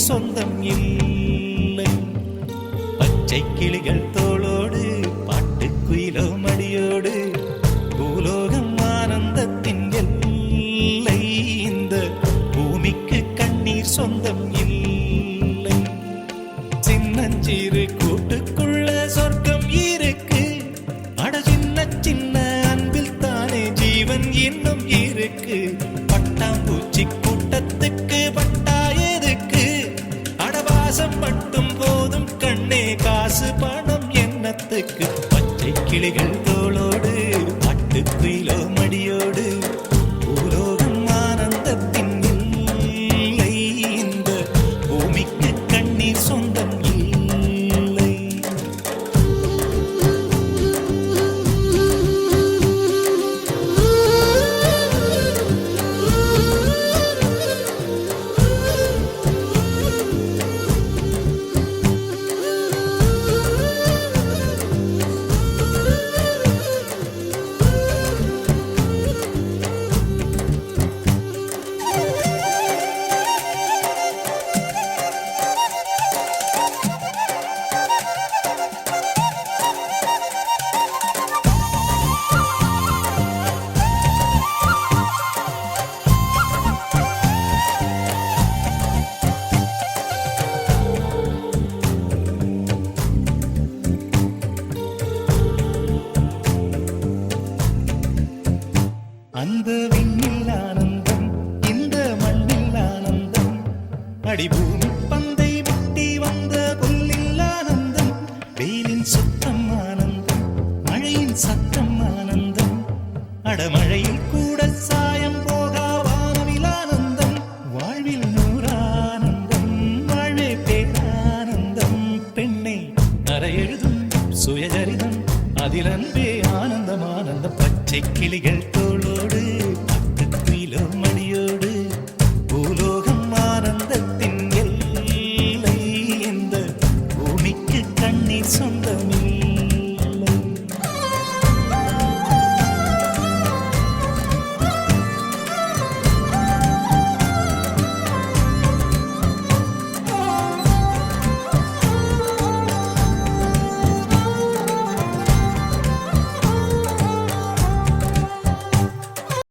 சொந்தம் இல்லை. பச்சை கிளிகள் தோளோடு பாட்டுக்குயிலோ மடியோடு பூலோகம் ஆனந்தத்தின் எல்லை. இந்த பூமிக்கு கண்ணீர் சொந்தம் இல்லை. சின்னஞ்சிறு கூட்டுக்குள்ள சொர்க்கம் இருக்கு. அட சின்ன சின்ன அன்பில் தானே ஜீவன் இன்னும் இருக்கு. பட்டாம்பூச்சி கூட்டத்துக்கு பட்டா எதுக்கு? அடவாசம் மட்டும் போதும் கண்ணே, காசு பணம் என்னத்துக்கு? பச்சை கிளிகள் தோளோடு பாட்டுக்குயிலோ மடியோடு பூலோகம் ஆனந்தத்தின் இல்லை. இந்த பூமிக்கு கண்ணீர் சொந்தம் இல்லை. அந்த விண்ணில் ஆனந்தம், இந்த மண்ணில் ஆனந்தம். அடிபூமி பந்தை முட்டி வந்த புல்லில் ஆனந்தம். வெயிலின் சுத்தம் ஆனந்தம், மழையின் சத்தம் ஆனந்தம். அடமழையில்